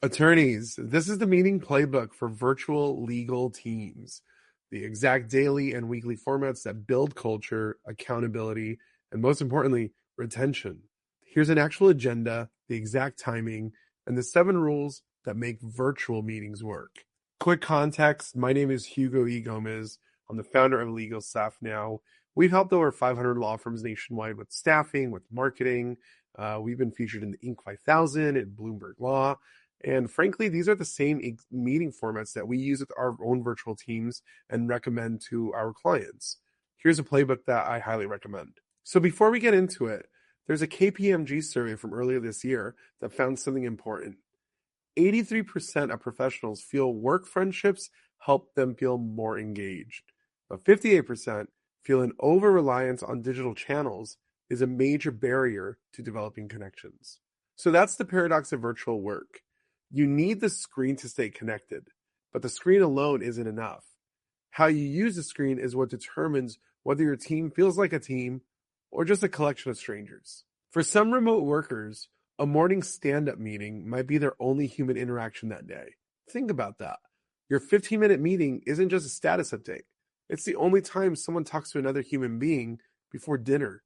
Attorneys, this is the meeting playbook for virtual legal teams. The exact daily and weekly formats that build culture, accountability, and most importantly, retention. Here's an actual agenda, the exact timing, and the 7 rules that make virtual meetings work. Quick context, my name is Hugo E. Gomez. I'm the founder of Legal Staff Now. We've helped over 500 law firms nationwide with staffing, with marketing. We've been featured in the Inc. 5000 and Bloomberg Law. And frankly, these are the same meeting formats that we use with our own virtual teams and recommend to our clients. Here's a playbook that I highly recommend. So before we get into it, there's a KPMG survey from earlier this year that found something important. 83% of professionals feel work friendships help them feel more engaged, but 58% feel an over-reliance on digital channels is a major barrier to developing connections. So that's the paradox of virtual work. You need the screen to stay connected, but the screen alone isn't enough. How you use the screen is what determines whether your team feels like a team or just a collection of strangers. For some remote workers, a morning stand-up meeting might be their only human interaction that day. Think about that. Your 15-minute meeting isn't just a status update. It's the only time someone talks to another human being before dinner.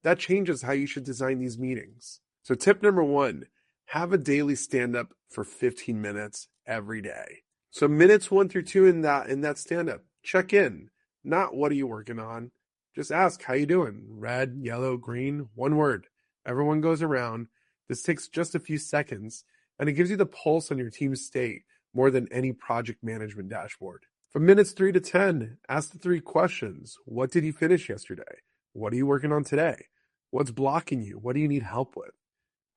That changes how you should design these meetings. So tip number 1, have a daily stand-up for 15 minutes every day. So minutes 1 through 2 in that stand-up, check in. Not what are you working on? Just ask, how you doing? Red, yellow, green, one word. Everyone goes around. This takes just a few seconds, and it gives you the pulse on your team's state more than any project management dashboard. From minutes 3 to 10, ask the 3 questions. What did you finish yesterday? What are you working on today? What's blocking you? What do you need help with?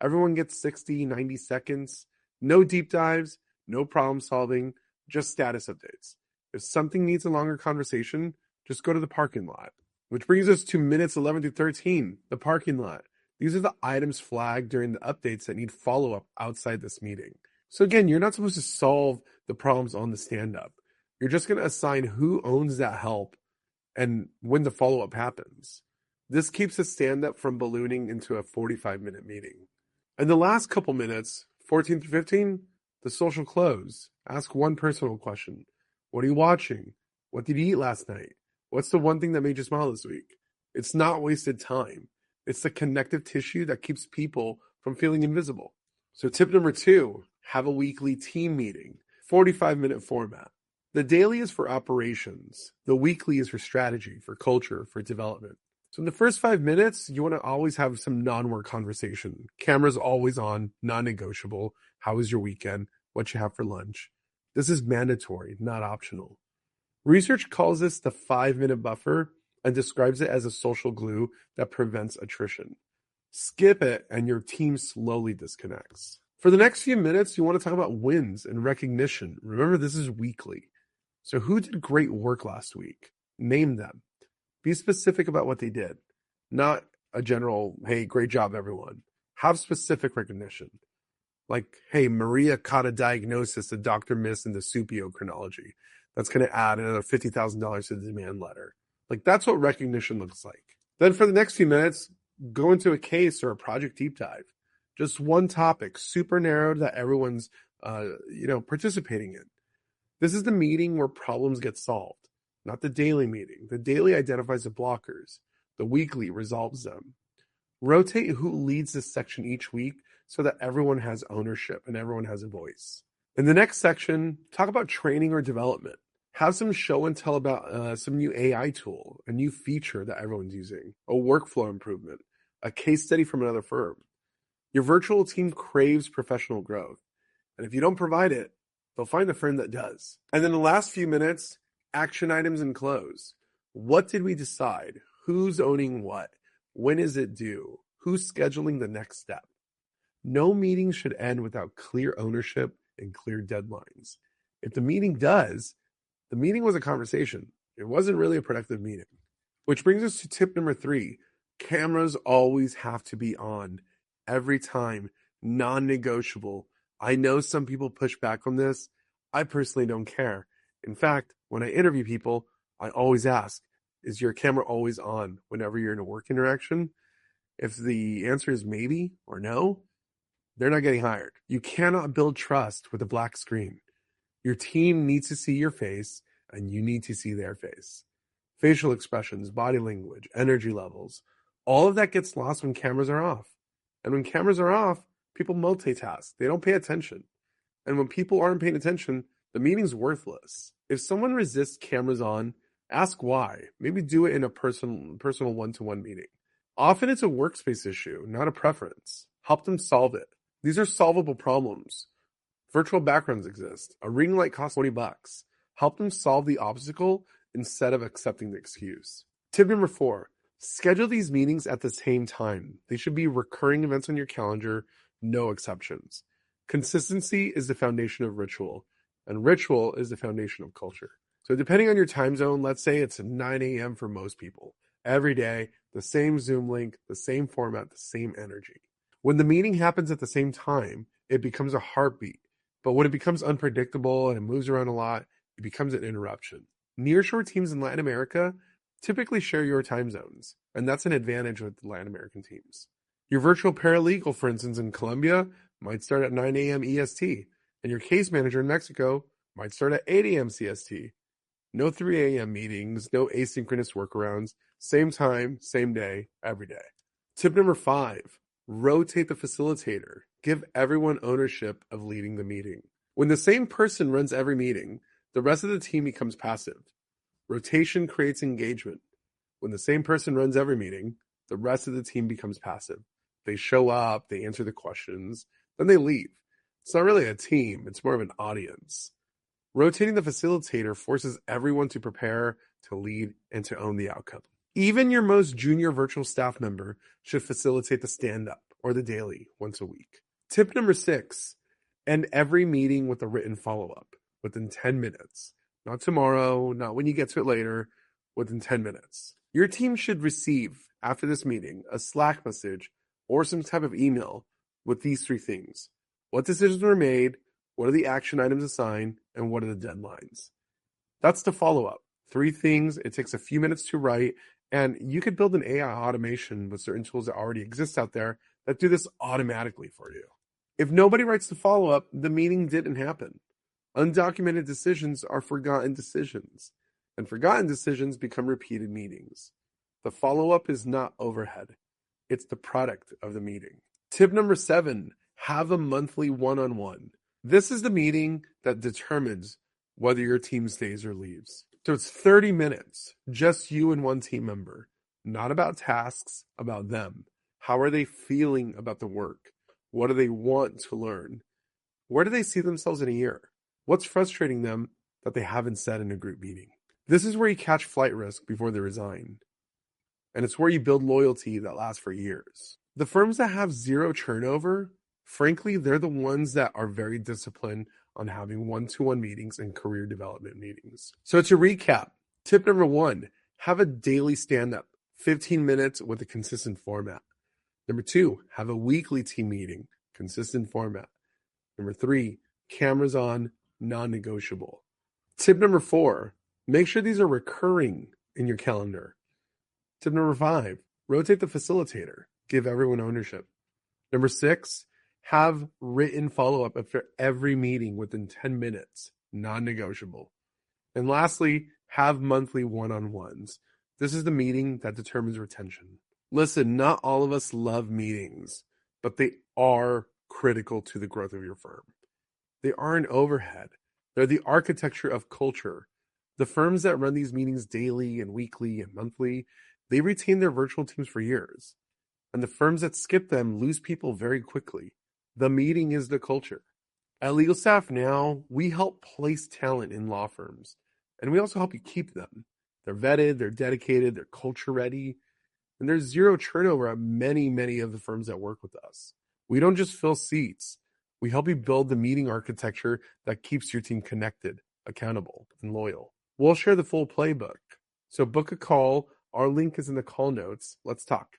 Everyone gets 60, 90 seconds. No deep dives, no problem solving, just status updates. If something needs a longer conversation, just go to the parking lot. Which brings us to minutes 11 to 13, the parking lot. These are the items flagged during the updates that need follow-up outside this meeting. So again, you're not supposed to solve the problems on the stand-up. You're just going to assign who owns that help and when the follow-up happens. This keeps the stand-up from ballooning into a 45-minute meeting. And the last couple minutes, 14 through 15, the social close. Ask one personal question. What are you watching? What did you eat last night? What's the one thing that made you smile this week? It's not wasted time. It's the connective tissue that keeps people from feeling invisible. So tip number 2, have a weekly team meeting, 45-minute format. The daily is for operations. The weekly is for strategy, for culture, for development. So in the first 5 minutes, you want to always have some non-work conversation. Camera's always on, non-negotiable. How was your weekend? What you have for lunch? This is mandatory, not optional. Research calls this the 5-minute buffer and describes it as a social glue that prevents attrition. Skip it and your team slowly disconnects. For the next few minutes, you want to talk about wins and recognition. Remember, this is weekly. So who did great work last week? Name them. Be specific about what they did, not a general, hey, great job, everyone. Have specific recognition. Like, hey, Maria caught a diagnosis the doctor missed in the Supio chronology. That's going to add another $50,000 to the demand letter. Like, that's what recognition looks like. Then for the next few minutes, go into a case or a project deep dive. Just one topic, super narrowed that everyone's, participating in. This is the meeting where problems get solved. Not the daily meeting. The daily identifies the blockers. The weekly resolves them. Rotate who leads this section each week so that everyone has ownership and everyone has a voice. In the next section, talk about training or development. Have some show and tell about some new AI tool, a new feature that everyone's using, a workflow improvement, a case study from another firm. Your virtual team craves professional growth. And if you don't provide it, they'll find a firm that does. And then the last few minutes, action items and close. What did we decide? Who's owning what? When is it due? Who's scheduling the next step? No meeting should end without clear ownership and clear deadlines. If the meeting does, the meeting was a conversation. It wasn't really a productive meeting. Which brings us to tip number 3. Cameras always have to be on. Every time. Non-negotiable. I know some people push back on this. I personally don't care. In fact, when I interview people, I always ask, is your camera always on whenever you're in a work interaction? If the answer is maybe or no, they're not getting hired. You cannot build trust with a black screen. Your team needs to see your face, and you need to see their face. Facial expressions, body language, energy levels, all of that gets lost when cameras are off. And when cameras are off, people multitask. They don't pay attention. And when people aren't paying attention, the meeting's worthless. If someone resists cameras on, ask why. Maybe do it in a personal one-to-one meeting. Often it's a workspace issue, not a preference. Help them solve it. These are solvable problems. Virtual backgrounds exist. A ring light costs $20. Help them solve the obstacle instead of accepting the excuse. Tip number 4, schedule these meetings at the same time. They should be recurring events on your calendar, no exceptions. Consistency is the foundation of ritual, and ritual is the foundation of culture. So depending on your time zone, let's say it's 9 a.m. for most people. Every day, the same Zoom link, the same format, the same energy. When the meeting happens at the same time, it becomes a heartbeat. But when it becomes unpredictable and it moves around a lot, it becomes an interruption. Nearshore teams in Latin America typically share your time zones, and that's an advantage with Latin American teams. Your virtual paralegal, for instance, in Colombia might start at 9 a.m. EST, and your case manager in Mexico might start at 8 a.m. CST. No 3 a.m. meetings, no asynchronous workarounds, same time, same day, every day. Tip number 5, rotate the facilitator. Give everyone ownership of leading the meeting. When the same person runs every meeting, the rest of the team becomes passive. Rotation creates engagement. When the same person runs every meeting, the rest of the team becomes passive. They show up, they answer the questions, then they leave. It's not really a team, it's more of an audience. Rotating the facilitator forces everyone to prepare, to lead, and to own the outcome. Even your most junior virtual staff member should facilitate the stand-up or the daily once a week. Tip number 6, end every meeting with a written follow-up within 10 minutes. Not tomorrow, not when you get to it later, within 10 minutes. Your team should receive, after this meeting, a Slack message or some type of email with these 3 things. What decisions were made, what are the action items assigned, and what are the deadlines? That's the follow-up. 3 things, it takes a few minutes to write, and you could build an AI automation with certain tools that already exist out there that do this automatically for you. If nobody writes the follow-up, the meeting didn't happen. Undocumented decisions are forgotten decisions, and forgotten decisions become repeated meetings. The follow-up is not overhead. It's the product of the meeting. Tip number 7, have a monthly one-on-one. This is the meeting that determines whether your team stays or leaves. So it's 30 minutes, just you and one team member. Not about tasks, about them. How are they feeling about the work? What do they want to learn? Where do they see themselves in a year? What's frustrating them that they haven't said in a group meeting? This is where you catch flight risk before they resign. And it's where you build loyalty that lasts for years. The firms that have zero turnover, frankly, they're the ones that are very disciplined on having one-to-one meetings and career development meetings. So to recap, tip number 1, have a daily stand-up, 15 minutes with a consistent format. Number 2, have a weekly team meeting, consistent format. Number 3, cameras on, non-negotiable. Tip number 4, make sure these are recurring in your calendar. Tip number 5, rotate the facilitator. Give everyone ownership. Number 6, have written follow-up after every meeting within 10 minutes, non-negotiable. And lastly, have monthly one-on-ones. This is the meeting that determines retention. Listen, not all of us love meetings, but they are critical to the growth of your firm. They are an overhead. They're the architecture of culture. The firms that run these meetings daily and weekly and monthly, they retain their virtual teams for years. And the firms that skip them lose people very quickly. The meeting is the culture. At Legal Staff Now, we help place talent in law firms, and we also help you keep them. They're vetted, they're dedicated, they're culture ready, and there's zero turnover at many of the firms that work with us. We don't just fill seats. We help you build the meeting architecture that keeps your team connected, accountable, and loyal. We'll share the full playbook. So book a call. Our link is in the call notes. Let's talk.